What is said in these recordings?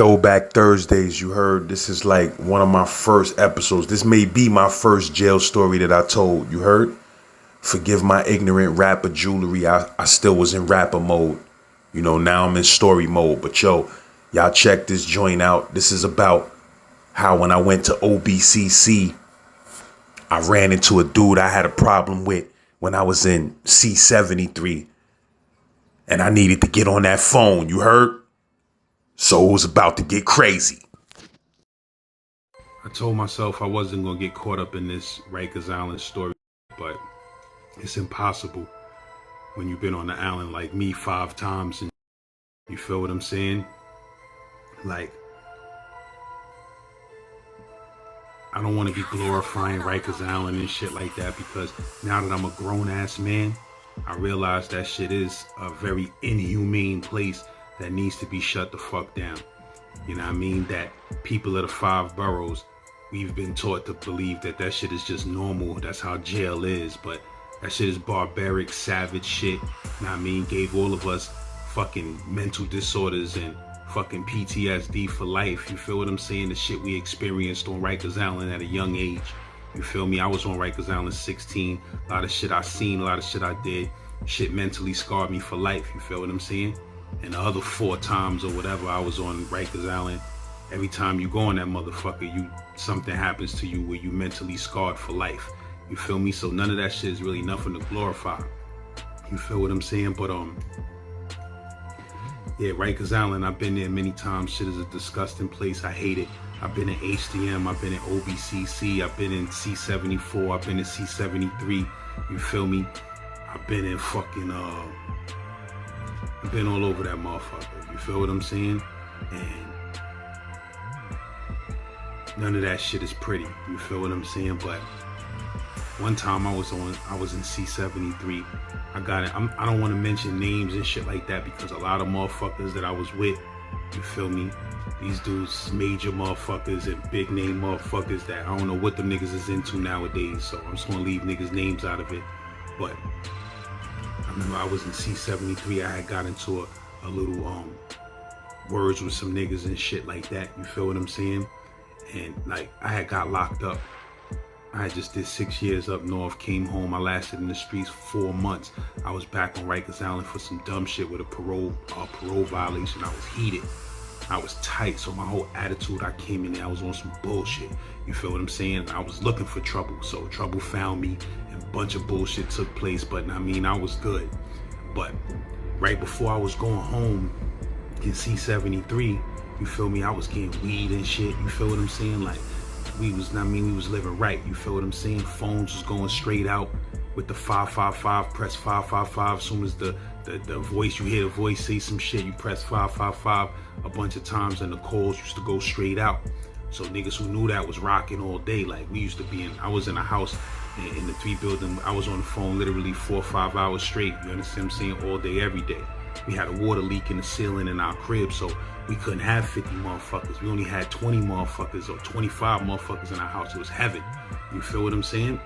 Throwback Thursdays, you heard. This is like one of my first episodes. This may be my first jail story that I told, you heard. Forgive my ignorant rapper jewelry. I still was in rapper mode. You know, now I'm in story mode. But yo, y'all check this joint out. This is about how when I went to Obcc, I ran into a dude I had a problem with when I was in C73. And I needed to get on that phone, you heard? So it was about to get crazy. I told myself I wasn't going to get caught up in this Rikers Island story, but it's impossible when you've been on the island like me 5 times, and you feel what I'm saying? Like, I don't want to be glorifying Rikers Island and shit like that, because now that I'm a grown-ass man, I realize that shit is a very inhumane place that needs to be shut the fuck down. You know what I mean? That people of the 5 boroughs, we've been taught to believe that that shit is just normal. That's how jail is. But that shit is barbaric, savage shit. You know what I mean? Gave all of us fucking mental disorders and fucking PTSD for life. You feel what I'm saying? The shit we experienced on Rikers Island at a young age. You feel me? I was on Rikers Island 16. A lot of shit I seen, a lot of shit I did. Shit mentally scarred me for life. You feel what I'm saying? And the other 4 times or whatever I was on Rikers Island, every time you go on that motherfucker, something happens to you where you mentally scarred for life. You feel me? So none of that shit is really nothing to glorify. You feel what I'm saying? But yeah, Rikers Island, I've been there many times. Shit is a disgusting place. I hate it. I've been in HDM, I've been in OBCC, I've been in C74, I've been in C73. You feel me? I've been in fucking I've been all over that motherfucker. You feel what I'm saying? And none of that shit is pretty. You feel what I'm saying? But one time I was in C73. I don't want to mention names and shit like that, because a lot of motherfuckers that I was with, you feel me? These dudes, major motherfuckers and big name motherfuckers that I don't know what the niggas is into nowadays. So I'm just gonna leave niggas' names out of it. But I remember I was in C73. I had got into a little words with some niggas and shit like that. You feel what I'm saying? And like, I had got locked up. I just did 6 years up north, came home. I lasted in the streets for 4 months. I was back on Rikers Island for some dumb shit with a parole violation. I was heated. I was tight. So my whole attitude, I came in there, I was on some bullshit. You feel what I'm saying? I was looking for trouble. So trouble found me and a bunch of bullshit took place. But I mean, I was good. But right before I was going home in C73, you feel me? I was getting weed and shit. You feel what I'm saying? Like, we was living right. You feel what I'm saying? Phones was going straight out with the 555, press 555. As soon as the voice, you hear the voice say some shit, you press 555 a bunch of times, and the calls used to go straight out. So niggas who knew that was rocking all day. Like, we used to be I was in a house in the 3 building. I was on the phone literally 4 or 5 hours straight. You understand what I'm saying? All day, every day. We had a water leak in the ceiling in our crib, so we couldn't have 50 motherfuckers. We only had 20 motherfuckers or 25 motherfuckers in our house. It was heaven. You feel what I'm saying?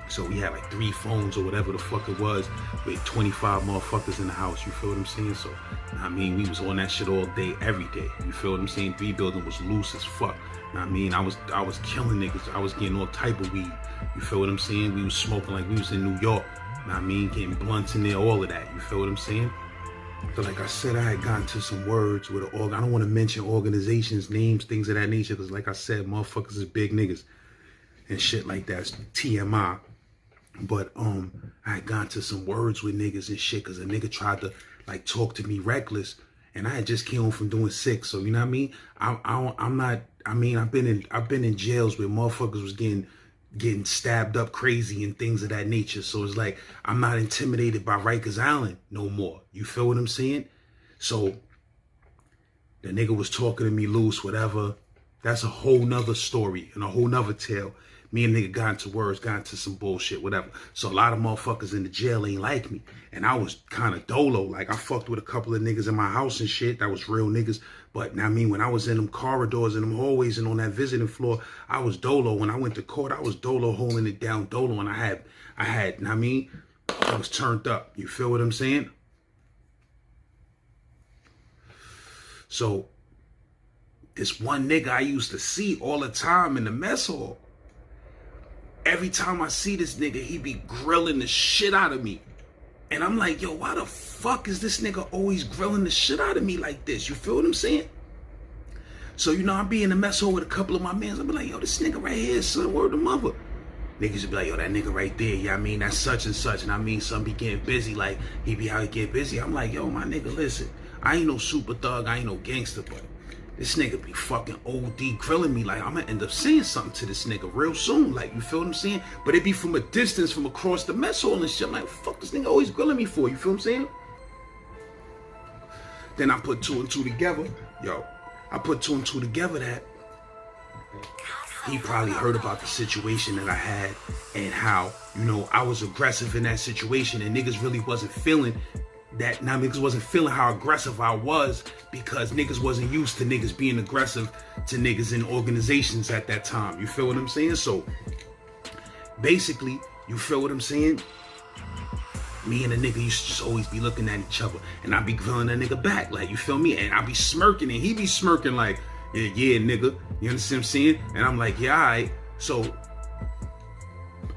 So we had like 3 phones or whatever the fuck it was with 25 motherfuckers in the house. You feel what I'm saying? So, I mean, we was on that shit all day, every day. You feel what I'm saying? 3 building was loose as fuck. I mean, I was killing niggas. I was getting all type of weed. You feel what I'm saying? We was smoking like we was in New York. I mean, getting blunts in there, all of that. You feel what I'm saying? So like I said, I had gotten to some words with I don't want to mention organizations, names, things of that nature, because like I said, motherfuckers is big niggas and shit like that. It's TMI. But I had gotten to some words with niggas and shit, because a nigga tried to like talk to me reckless, and I had just came home from doing 6. So you know what I mean? I'm not. I mean, I've been in jails where motherfuckers was getting stabbed up crazy and things of that nature. So it's like, I'm not intimidated by Rikers Island no more. You feel what I'm saying? So the nigga was talking to me loose, whatever. That's a whole nother story and a whole nother tale. Me and nigga got into words, got into some bullshit, whatever. So a lot of motherfuckers in the jail ain't like me. And I was kind of dolo. Like, I fucked with a couple of niggas in my house and shit. That was real niggas. But now, I mean, when I was in them corridors and them hallways and on that visiting floor, I was dolo. When I went to court, I was dolo, holding it down dolo. And I had, I mean, I was turned up. You feel what I'm saying? So this one nigga I used to see all the time in the mess hall. Every time I see this nigga, he be grilling the shit out of me. And I'm like, yo, why the fuck is this nigga always grilling the shit out of me like this? You feel what I'm saying? So, you know, I be in the mess hall with a couple of my mans. I be like, yo, this nigga right here, son, word of mother. Niggas would be like, yo, that nigga right there, yeah, I mean, that's such and such. And I mean, some be getting busy, like, he be out here getting busy. I'm like, yo, my nigga, listen, I ain't no super thug, I ain't no gangster, but this nigga be fucking OD grilling me. Like, I'm gonna end up saying something to this nigga real soon. Like, you feel what I'm saying? But it be from a distance, from across the mess hall and shit. I'm like, fuck this nigga always grilling me for? You feel what I'm saying? Then I put two and two together. Yo, I put two and two together that he probably heard about the situation that I had and how, you know, I was aggressive in that situation and niggas really wasn't feeling that. Now niggas wasn't feeling how aggressive I was because niggas wasn't used to niggas being aggressive to niggas in organizations at that time. You feel what I'm saying? So basically, you feel what I'm saying? Me and the nigga used to just always be looking at each other and I be grilling that nigga back, like, you feel me? And I be smirking and he be smirking like, yeah, nigga, you understand what I'm saying? And I'm like, yeah, all right. So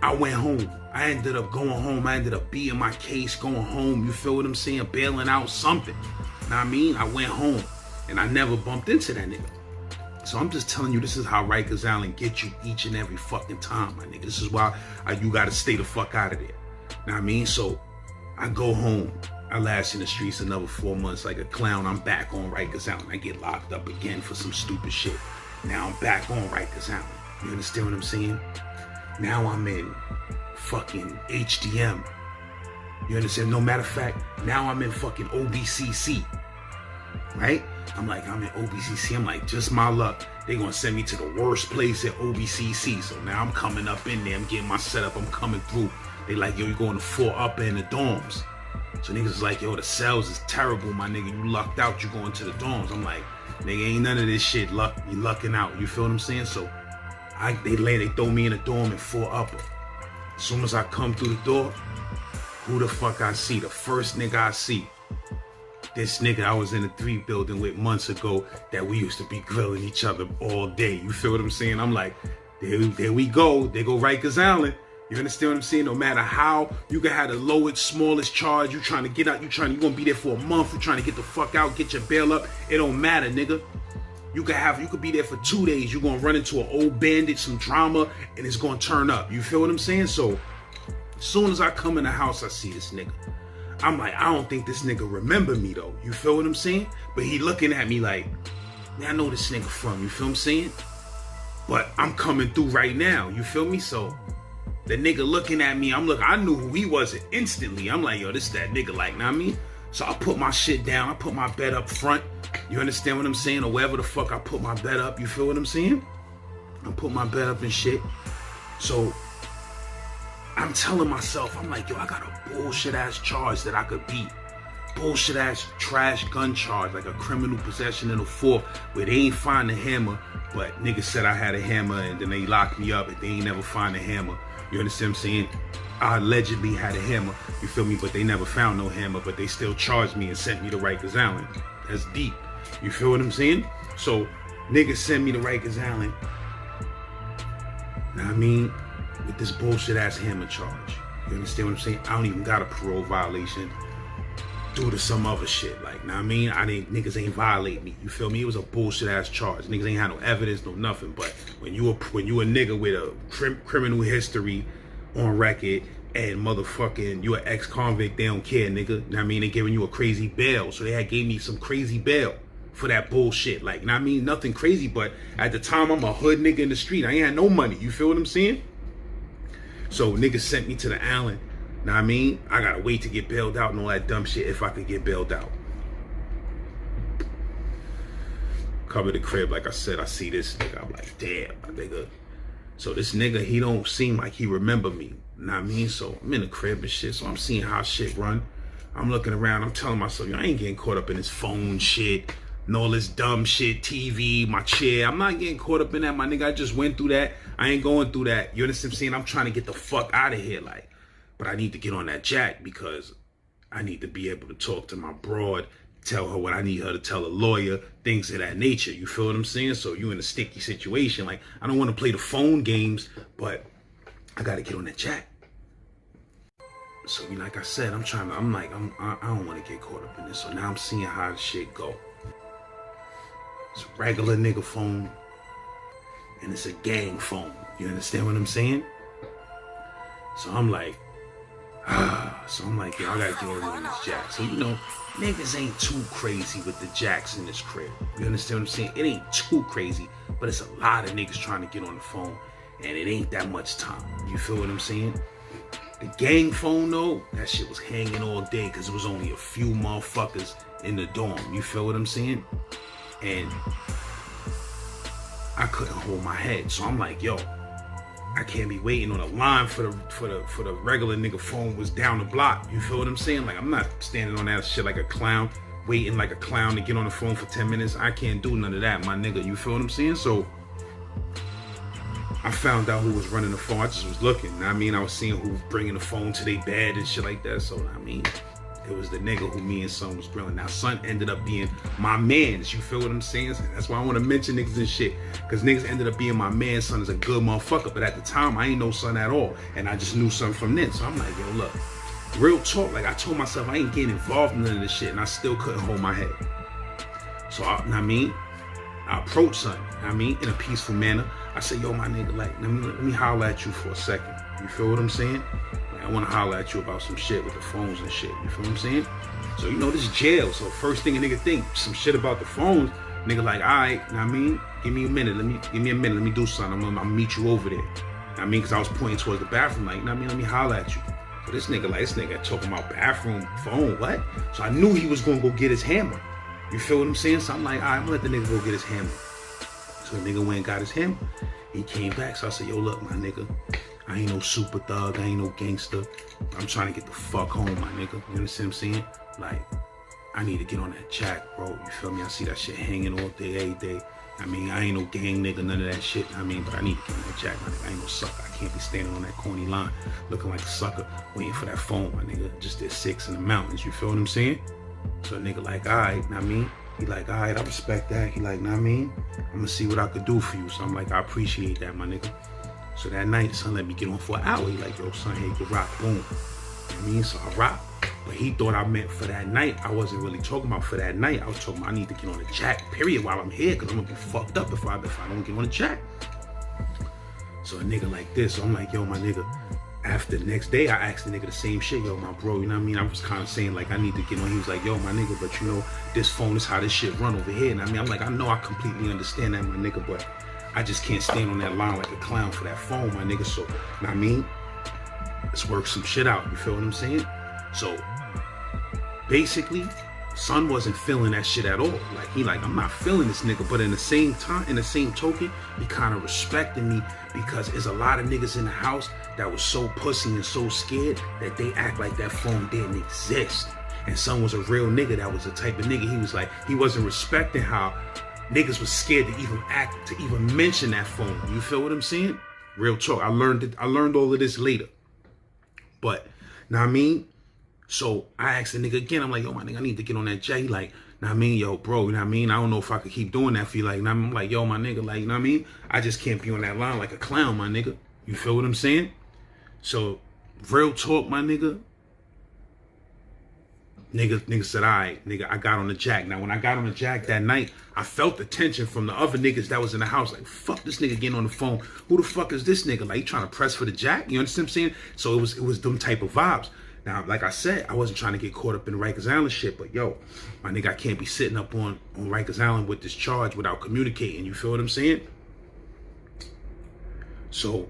I went home. I ended up going home. I ended up beating my case, going home. You feel what I'm saying? Bailing out something. Know what I mean? I went home and I never bumped into that nigga. So I'm just telling you, this is how Rikers Island gets you each and every fucking time, my nigga. This is why you gotta stay the fuck out of there. Know what I mean? So I go home. I last in the streets another 4 months like a clown. I'm back on Rikers Island. I get locked up again for some stupid shit. Now I'm back on Rikers Island. You understand what I'm saying? Now I'm in fucking HDM. You understand? No matter of fact, now I'm in fucking Obcc. Right? I'm in Obcc. I'm like, just my luck. They gonna send me to the worst place at Obcc. So now I'm coming up in there. I'm getting my setup. I'm coming through. They like, yo, you going to 4 upper in the dorms. So niggas is like, yo, the cells is terrible, my nigga. You lucked out, you going to the dorms. I'm like, nigga, ain't none of this shit luck. You lucking out. You feel what I'm saying? So they throw me in a dorm in 4 upper. As soon as I come through the door, who the fuck I see? The first nigga I see. This nigga I was in the 3 building with months ago that we used to be grilling each other all day. You feel what I'm saying? I'm like, there we go. There go Rikers Island. You understand what I'm saying? No matter how, you can have the lowest, smallest charge. You trying to get out, you gonna be there for a month. You trying to get the fuck out, get your bail up. It don't matter, nigga. You could be there for 2 days. You're gonna run into an old bandit, some drama, and it's gonna turn up. You feel what I'm saying? So, as soon as I come in the house, I see this nigga. I'm like, I don't think this nigga remember me though. You feel what I'm saying? But he looking at me like, man, I know this nigga from. You feel what I'm saying? But I'm coming through right now. You feel me? So the nigga looking at me, I knew who he was instantly. I'm like, yo, this that nigga, like, know what I mean? So I put my shit down. I put my bed up front. You understand what I'm saying? Or wherever the fuck I put my bed up. You feel what I'm saying? I put my bed up and shit. So I'm telling myself, I'm like, yo, I got a bullshit ass charge that I could beat. Bullshit ass trash gun charge, like a criminal possession in a 4th, where they ain't find the hammer, but niggas said I had a hammer and then they locked me up and they ain't never find the hammer. You understand what I'm saying? I allegedly had a hammer, you feel me? But they never found no hammer, but they still charged me and sent me to Rikers Island. That's deep. You feel what I'm saying? So, niggas send me to Rikers Island. Know what I mean? With this bullshit ass hammer charge. You understand what I'm saying? I don't even got a parole violation due to some other shit. Like, know what I mean? Niggas ain't violate me. You feel me? It was a bullshit ass charge. Niggas ain't had no evidence, no nothing. But when you a nigga with a criminal history on record and motherfucking you an ex-convict, they don't care, nigga. Know what I mean? They giving you a crazy bail. So they gave me some crazy bail for that bullshit. Like, know what I mean? Nothing crazy, but at the time I'm a hood nigga in the street. I ain't had no money. You feel what I'm saying? So niggas sent me to the island. Know what I mean? I gotta wait to get bailed out and all that dumb shit if I could get bailed out. Cover the crib, like I said, I see this nigga. I'm like, damn, my nigga. So this nigga, he don't seem like he remember me. Know what I mean? So I'm in the crib and shit, so I'm seeing how shit run. I'm looking around, I'm telling myself, yo, I ain't getting caught up in this phone shit and all this dumb shit, TV, my chair. I'm not getting caught up in that, my nigga. I just went through that. I ain't going through that. You understand what I'm saying? I'm trying to get the fuck out of here, like. But I need to get on that jack because I need to be able to talk to my broad tell her what I need her to tell a lawyer, things of that nature. You feel what I'm saying? So you in a sticky situation. Like, I don't want to play the phone games, but I got to get on that jack. So, like I said, I don't want to get caught up in this. So now I'm seeing how the shit go. It's a regular nigga phone, and it's a gang phone. You understand what I'm saying? So I'm like, yo, I gotta get on this jack. So, niggas ain't too crazy with the jacks in this crib. You understand what I'm saying? It ain't too crazy, but it's a lot of niggas trying to get on the phone, and it ain't that much time. You feel what I'm saying? The gang phone, though, that shit was hanging all day because it was only a few motherfuckers in the dorm. You feel what I'm saying? And I couldn't hold my head. So I'm like, yo, I can't be waiting on a line for the regular nigga phone was down the block. You feel what I'm saying? Like, I'm not standing on that shit like a clown, waiting like a clown to get on the phone for 10 minutes. I can't do none of that, my nigga. You feel what I'm saying? So I found out who was running the phone. I just was looking. I was seeing who was bringing the phone to their bed and shit like that. So, it was the nigga who me and Son was grilling. Now, Son ended up being my mans. You feel what I'm saying? That's why I want to mention niggas and shit. Because niggas ended up being my man. Son is a good motherfucker. But at the time, I ain't know Son at all. And I just knew Son from then. So I'm like, yo, look. Real talk. Like, I told myself I ain't getting involved in none of this shit. And I still couldn't hold my head. So, I approached Son, in a peaceful manner. I said, yo, my nigga, like, let me holler at you for a second. You feel what I'm saying? Like, I want to holler at you about some shit with the phones and shit. You feel what I'm saying? So, this is jail. So, first thing a nigga think, some shit about the phones. Nigga like, all right, give me a minute. Give me a minute. Let me do something. I'm gonna meet you over there. Because I was pointing towards the bathroom, like, let me holler at you. So this nigga talking about bathroom, phone, what? So I knew he was gonna go get his hammer. You feel what I'm saying? So I'm like, all right, I'm gonna let the nigga go get his hammer. So the nigga went and got his hammer. He came back. So I said, yo, look, my nigga, I ain't no super thug. I ain't no gangster. I'm trying to get the fuck home, my nigga. You understand what I'm saying? Like, I need to get on that jack, bro. You feel me? I see that shit hanging all day, every day. I ain't no gang nigga, none of that shit. But I need to get on that jack, my nigga. I ain't no sucker. I can't be standing on that corny line looking like a sucker waiting for that phone, my nigga. Just did 6 in the mountains. You feel what I'm saying? So a nigga like, all right, he like, all right, I respect that. He like, I'm gonna see what I could do for you. So I'm like, I appreciate that, my nigga. So that night, Son let me get on for an hour. He like, yo, Son, here you go rock, boom. So I rock. But he thought I meant for that night. I wasn't really talking about for that night. I was talking about I need to get on the jack, period, while I'm here, because I'm gonna be fucked up if I don't get on the jack. So a nigga like this, so I'm like, yo, my nigga. After the next day, I asked the nigga the same shit. Yo, my bro, I was kind of saying, like, I need to get on. He was like, yo, my nigga, but this phone is how this shit run over here. And I'm like, I know I completely understand that, my nigga, but I just can't stand on that line like a clown for that phone, my nigga. So, let's work some shit out. You feel what I'm saying? So, basically, Son wasn't feeling that shit at all. Like, I'm not feeling this nigga, but in the same token, he kind of respected me because there's a lot of niggas in the house that was so pussy and so scared that they act like that phone didn't exist. And Son was a real nigga. That was the type of nigga. He was like, he wasn't respecting how niggas was scared to even mention that phone. You feel what I'm saying? Real talk. I learned all of this later. But, so I asked the nigga again. I'm like, yo, my nigga, I need to get on that J. He like, yo, bro, I don't know if I could keep doing that for you. Like, I'm like, yo, my nigga, like, I just can't be on that line like a clown, my nigga. You feel what I'm saying? So, real talk, my nigga. Nigga said, all right, nigga, I got on the jack. Now, when I got on the jack that night, I felt the tension from the other niggas that was in the house. Like, fuck this nigga getting on the phone. Who the fuck is this nigga? Like, he trying to press for the jack? You understand what I'm saying? So it was them type of vibes. Now, like I said, I wasn't trying to get caught up in Rikers Island shit, but yo, my nigga, I can't be sitting up on Rikers Island with this charge without communicating. You feel what I'm saying? So,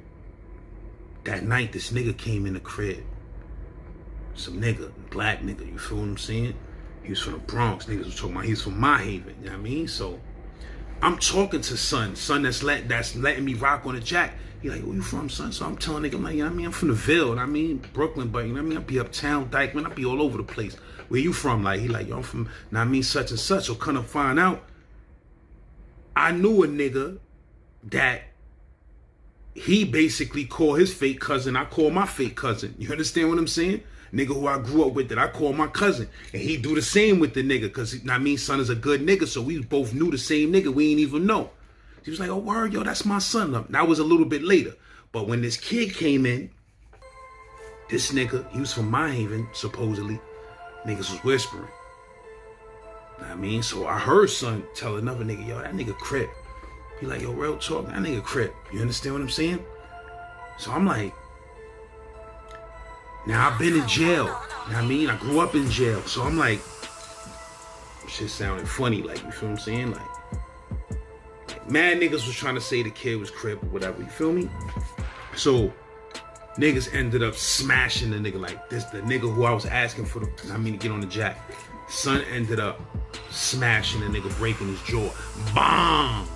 that night, this nigga came in the crib. Some nigga, black nigga, you feel what I'm saying? He was from the Bronx. Niggas was talking about he's from my haven, you know what I mean? So, I'm talking to Son that's letting me rock on the jack. He like, where you from, Son? So I'm telling nigga, I'm like, I'm from the Ville, Brooklyn, but I be uptown, Dykeman, I be all over the place. Where you from? Like, he like, yo, I'm from, such and such. So come to find out, I knew a nigga that he basically called his fake cousin. I call my fake cousin. You understand what I'm saying? nigga who I grew up with that I call my cousin. And he do the same with the nigga, cause I mean, son is a good nigga, so we both knew the same nigga, we ain't even know. He was like, oh word, yo, that's my son. That was a little bit later. But when this kid came in, this nigga, he was from my Haven, supposedly. Niggas was whispering. I mean, so I heard son tell another nigga, yo, that nigga Crip. He like, yo, real talk, that nigga Crip. You understand what I'm saying? So I'm like, now I've been in jail. You know what I mean? I grew up in jail. So I'm like, shit sounded funny, like, you feel what I'm saying? Like mad niggas was trying to say the kid was Crip or whatever, you feel me? So niggas ended up smashing the nigga like this. The nigga who I was asking for to get on the jack. Son ended up smashing the nigga, breaking his jaw. Bang!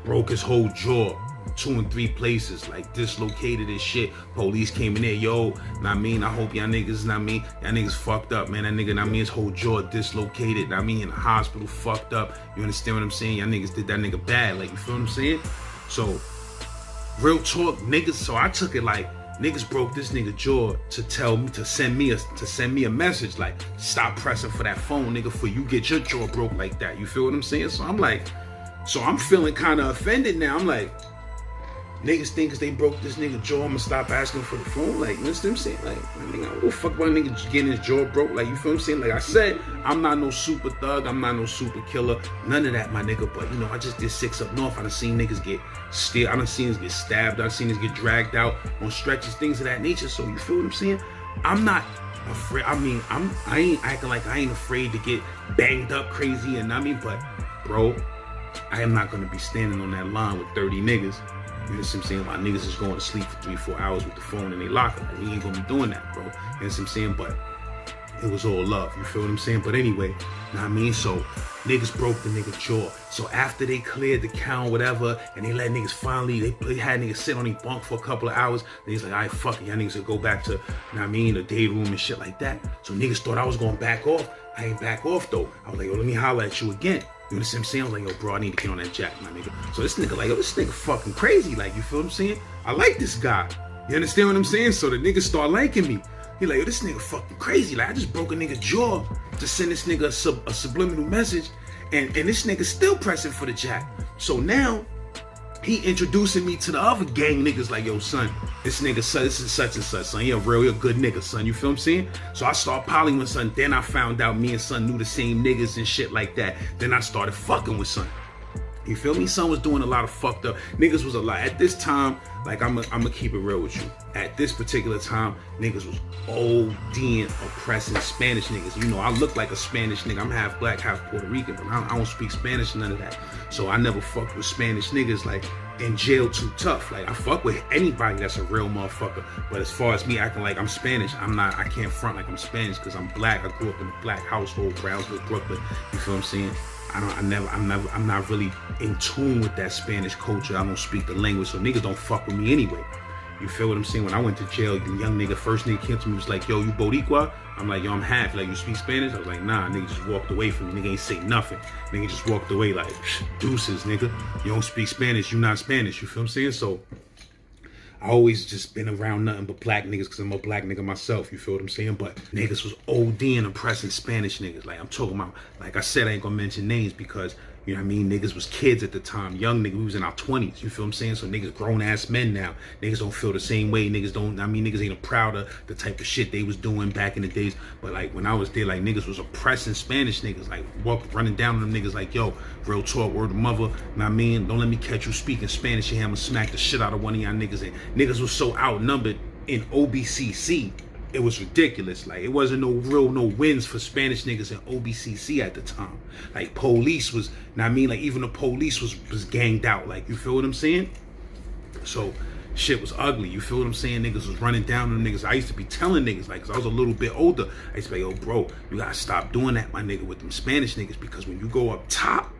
Broke his whole jaw. 2 and 3 places, like dislocated his shit. Police came in there, yo, I hope y'all niggas, y'all niggas fucked up, man. That nigga, his whole jaw dislocated, in the hospital, fucked up. You understand what I'm saying? Y'all niggas did that nigga bad, like, you feel what I'm saying? So, real talk, niggas, so I took it like, niggas broke this nigga jaw to send me a message, like, stop pressing for that phone, nigga, for you get your jaw broke like that. You feel what I'm saying? So I'm like, I'm feeling kind of offended now. I'm like, niggas think cause they broke this nigga jaw, I'ma stop asking for the phone. Like, you know what I'm saying? Like, nigga, what the fuck about nigga getting his jaw broke? Like, you feel what I'm saying? Like I said, I'm not no super thug, I'm not no super killer, none of that, my nigga. But, I just did 6 up north. I done seen niggas get I done seen niggas get stabbed, I done seen niggas get dragged out on stretches, things of that nature. So, you feel what I'm saying? I'm not afraid. I ain't acting like I ain't afraid to get banged up crazy, but, bro, I am not gonna be standing on that line with 30 niggas. You know what I'm saying? My niggas is going to sleep for 3-4 hours with the phone in their locker. Like, we ain't gonna be doing that, bro. You know what I'm saying? But it was all love. You feel what I'm saying? But anyway, you know what I mean? So niggas broke the nigga jaw. So after they cleared the count, whatever, and they let niggas finally, they had niggas sit on their bunk for a couple of hours. Then he's like, all right, fuck it. Y'all niggas will go back to, you know what I mean, the day room and shit like that. So niggas thought I was gonna back off. I ain't back off though. I was like, yo, let me holler at you again. You know what I'm saying? I was like, yo, bro, I need to get on that jack, my nigga. So this nigga like, yo, this nigga fucking crazy. Like, you feel what I'm saying? I like this guy. You understand what I'm saying? So the niggas start liking me. He like, yo, this nigga fucking crazy. Like, I just broke a nigga jaw to send this nigga a subliminal message. And this nigga still pressing for the jack. So now, he introducing me to the other gang niggas like, yo, son, this nigga, son, this is such and such, son. He a good nigga, son. You feel what I'm saying? So I start polying with son. Then I found out me and son knew the same niggas and shit like that. Then I started fucking with son. You feel me? Son was doing a lot of fucked up. Niggas was a lot. At this time, like, I'm gonna keep it real with you. At this particular time, niggas was ODing, oppressing Spanish niggas. You know, I look like a Spanish nigga. I'm half black, half Puerto Rican, but I don't speak Spanish, none of that. So I never fucked with Spanish niggas, like, in jail too tough. Like, I fuck with anybody that's a real motherfucker. But as far as me acting like I'm Spanish, I can't front like I'm Spanish because I'm black. I grew up in a black household, Brownsville, Brooklyn. You feel what I'm saying? I'm not really in tune with that Spanish culture. I don't speak the language, so niggas don't fuck with me anyway. You feel what I'm saying? When I went to jail, the young nigga, first nigga came to me, was like, yo, you Boricua? I'm like, yo, I'm half. Like, you speak Spanish? I was like, nah. Nigga just walked away from me. Nigga ain't say nothing. Nigga just walked away like, deuces, nigga. You don't speak Spanish, you not Spanish. You feel what I'm saying? So I always just been around nothing but black niggas because I'm a black nigga myself, you feel what I'm saying? But niggas was ODing oppressing Spanish niggas. Like, I'm talking about, like I said, I ain't gonna mention names because, you know what I mean, niggas was kids at the time, young niggas, we was in our 20s, you feel what I'm saying? So niggas grown ass men now. Niggas don't feel the same way. Niggas ain't proud of the type of shit they was doing back in the days. But like, when I was there, like, niggas was oppressing Spanish niggas, like, running down on them niggas like, yo, real talk, word of mother, you know what I mean? Don't let me catch you speaking Spanish and I'ma smack the shit out of one of y'all niggas. And niggas was so outnumbered in Obcc, it was ridiculous. Like, it wasn't no wins for Spanish niggas in Obcc at the time. Like, police was, I mean, like, even the police was ganged out. Like, you feel what I'm saying? So shit was ugly. You feel what I'm saying? Niggas was running down on niggas. I used to be telling niggas, like, cause I was a little bit older, I used to be like, yo, bro, you gotta stop doing that, my nigga, with them Spanish niggas, because when you go up top,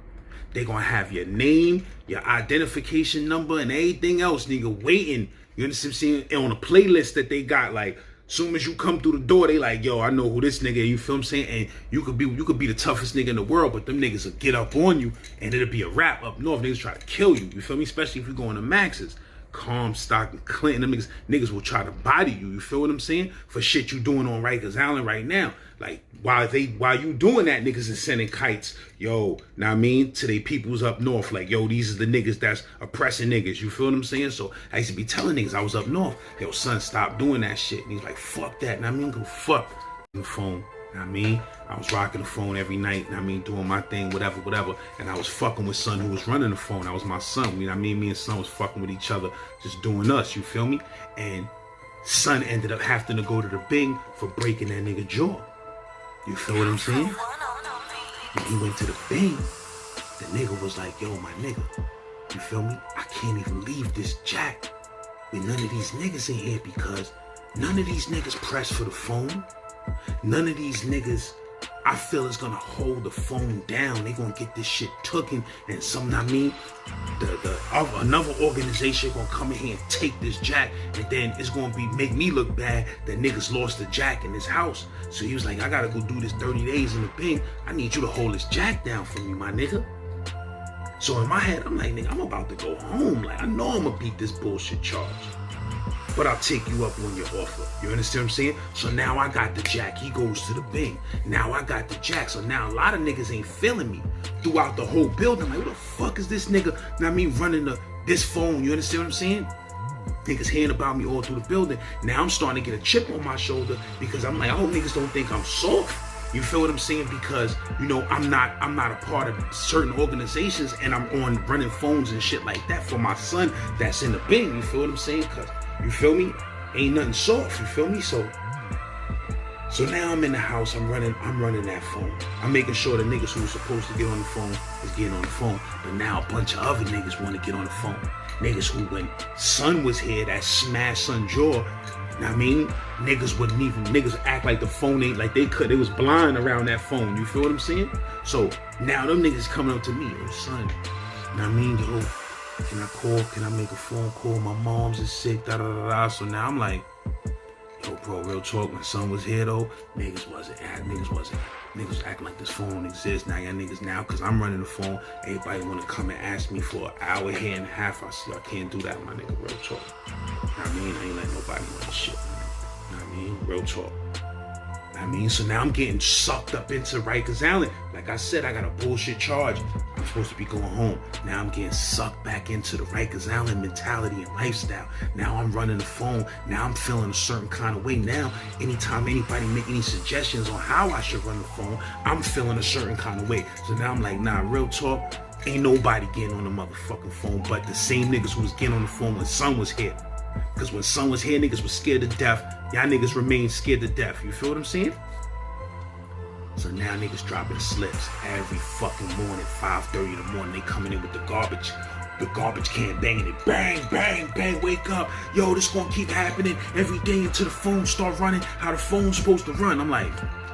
they gonna have your name, your identification number, and everything else, nigga, waiting. You understand what I'm saying? On a playlist that they got, like, soon as you come through the door, they like, yo, I know who this nigga is, you feel what I'm saying? And you could be the toughest nigga in the world, but them niggas will get up on you, and it'll be a rap up north. Niggas try to kill you, you feel me? Especially if you're going to Max's. Comstock and Clinton, them niggas will try to body you. You feel what I'm saying? For shit you doing on Rikers Island right now. Like, while you doing that, niggas is sending kites, yo, know what I mean, to they peoples up north. Like, yo, these are the niggas that's oppressing niggas. You feel what I'm saying? So I used to be telling niggas I was up north, yo, son, stop doing that shit. And he's like, fuck that. And I mean, go fuck the phone. Know what I mean? I was rocking the phone every night, know what I mean, doing my thing, whatever. And I was fucking with son who was running the phone. That was my son. You know what I mean? Me and son was fucking with each other, just doing us, you feel me? And son ended up having to go to the Bing for breaking that nigga jaw. You feel what I'm saying? When he went to the Bing, the nigga was like, yo, my nigga, you feel me? I can't even leave this jack with none of these niggas in here because none of these niggas press for the phone. None of these niggas, I feel, is gonna hold the phone down. They gonna get this shit tooken, and something, I mean, another organization gonna come in here and take this jack, and then it's gonna make me look bad that niggas lost the jack in this house. So he was like, I gotta go do this 30 days in the Bing. I need you to hold this jack down for me, my nigga. So in my head, I'm like, nigga, I'm about to go home. Like, I know I'm gonna beat this bullshit charge, but I'll take you up on your offer. You understand what I'm saying? So now I got the jack. He goes to the Bing. Now I got the jack. So now a lot of niggas ain't feeling me throughout the whole building. Like, who the fuck is this nigga? Know what I mean, running this phone. You understand what I'm saying? Niggas hearing about me all through the building. Now I'm starting to get a chip on my shoulder because I'm like, I hope niggas don't think I'm soft. You feel what I'm saying? Because, you know, I'm not a part of certain organizations, and I'm on running phones and shit like that for my son that's in the Bing. You feel what I'm saying? Cause, you feel me? Ain't nothing soft, you feel me? So now I'm in the house, I'm running that phone. I'm making sure the niggas who are supposed to get on the phone is getting on the phone. But now a bunch of other niggas want to get on the phone. Niggas who, when son was here, that smashed son jaw, know what I mean? Niggas act like the phone ain't, like they was blind around that phone. You feel what I'm saying? So now them niggas coming up to me, yo, son, know what I mean? Yo, can I call? Can I make a phone call? My mom's is sick, da-da-da-da. So now I'm like, yo, bro, real talk, when son was here, though, niggas was acting like this phone don't exist. Now y'all niggas now, because I'm running the phone, everybody want to come and ask me for an hour here and a half. I see I can't do that, my nigga, real talk. I mean, I ain't letting nobody know this shit, man. I mean, real talk. I mean, so now I'm getting sucked up into Rikers Island. Like I said, I got a bullshit charge. I'm supposed to be going home. Now I'm getting sucked back into the Rikers Island mentality and lifestyle. Now I'm running the phone. Now I'm feeling a certain kind of way. Now, anytime anybody make any suggestions on how I should run the phone, I'm feeling a certain kind of way. So now I'm like, nah, real talk, ain't nobody getting on the motherfucking phone but the same niggas who was getting on the phone when son was here. Because when son was here, niggas was scared to death. Y'all niggas remain scared to death. You feel what I'm saying? So now niggas dropping slips every fucking morning, 5:30 in the morning. They coming in with the garbage can banging it. Bang, bang, bang, wake up. Yo, this gonna keep happening every day until the phone start running how the phone's supposed to run. I'm like,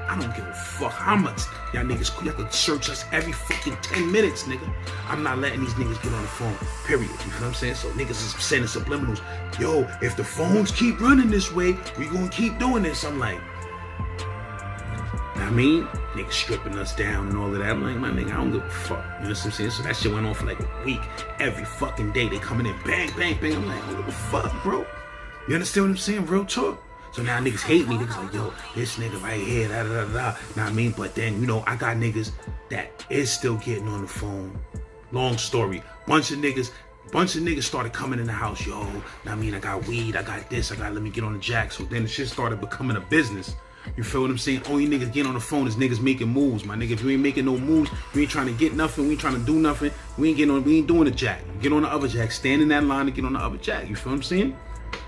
I don't give a fuck how much y'all niggas, y'all can search us every fucking 10 minutes, nigga. I'm not letting these niggas get on the phone, period. You feel what I'm saying? So niggas is sending subliminals. Yo, if the phones keep running this way, we gonna keep doing this. I'm like, I mean, niggas stripping us down and all of that. I'm like, my nigga, I don't give a fuck. You know what I'm saying? So that shit went on for like a week. Every fucking day they coming in, bang, bang, bang. I'm like, I don't give a fuck, bro. You understand what I'm saying? Real talk. So now niggas hate me. Niggas like, yo, this nigga right here, da da da da. Know what I mean? But then, you know, I got niggas that is still getting on the phone. Long story. Bunch of niggas started coming in the house. Yo, know what I mean? I got weed, I got this, let me get on the jack. So then the shit started becoming a business. You feel what I'm saying? Only niggas getting on the phone is niggas making moves, my nigga. If you ain't making no moves, you ain't trying to get nothing, we ain't trying to do nothing, we ain't doing the jack. Get on the other jack, stand in that line and get on the other jack. You feel what I'm saying?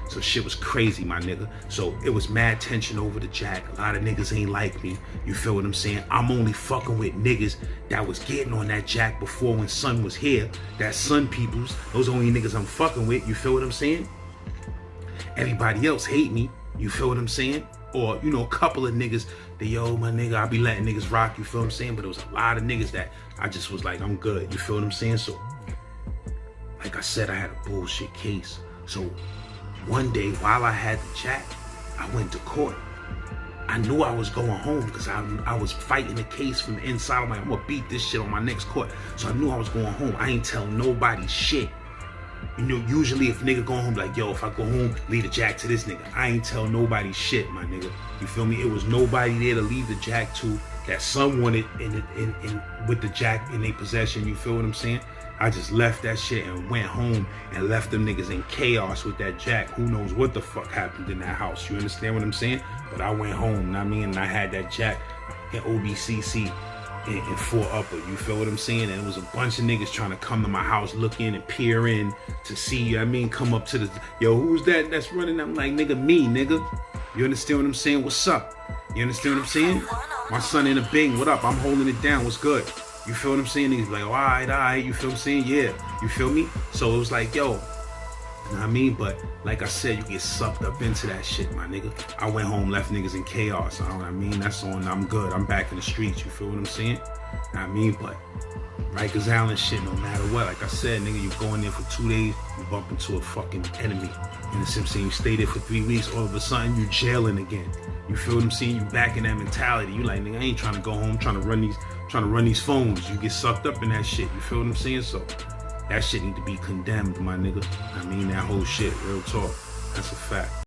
So shit was crazy, my nigga. So it was mad tension over the jack. A lot of niggas ain't like me. You feel what I'm saying? I'm only fucking with niggas that was getting on that jack before when son was here. That son peoples, those only niggas I'm fucking with. You feel what I'm saying? Everybody else hate me. You feel what I'm saying? Or, you know, a couple of niggas that, yo, my nigga, I be letting niggas rock, you feel what I'm saying? But it was a lot of niggas that I just was like, I'm good, you feel what I'm saying? So, like I said, I had a bullshit case. So, one day, while I had the jack, I went to court. I knew I was going home because I was fighting the case from the inside. I'm like, I'm gonna beat this shit on my next court. So I knew I was going home. I ain't tell nobody shit. You know, usually if nigga go home, like, yo, if I go home, leave the jack to this nigga. I ain't tell nobody shit, my nigga. You feel me? It was nobody there to leave the jack to that some wanted in with the jack in their possession. You feel what I'm saying? I just left that shit and went home and left them niggas in chaos with that jack. Who knows what the fuck happened in that house? You understand what I'm saying? But I went home, I mean, and I had that jack in Obcc in Fort Upper. You feel what I'm saying? And it was a bunch of niggas trying to come to my house, look in and peer in to see, you know what I mean, come up to the, yo, who's that that's running? I'm like, nigga, me, nigga. You understand what I'm saying? What's up? You understand what I'm saying? My son in a Bing, what up? I'm holding it down, what's good? You feel what I'm saying? He's like, all right, you feel what I'm saying? Yeah, you feel me? So it was like, yo, you know what I mean? But like I said, you get sucked up into that shit, my nigga. I went home, left niggas in chaos. You know what I mean? That's on, I'm good. I'm back in the streets. You feel what I'm saying? You know what I mean? But Rikers Island shit, no matter what. Like I said, nigga, you go in there for 2 days, you bump into a fucking enemy. And it's saying you stay there for 3 weeks, all of a sudden you jailing again. You feel what I'm saying? You back in that mentality. You like, nigga, I ain't trying to go home, trying to run these phones. You get sucked up in that shit. You feel what I'm saying? So that shit need to be condemned, my nigga. I mean, that whole shit, real talk. That's a fact.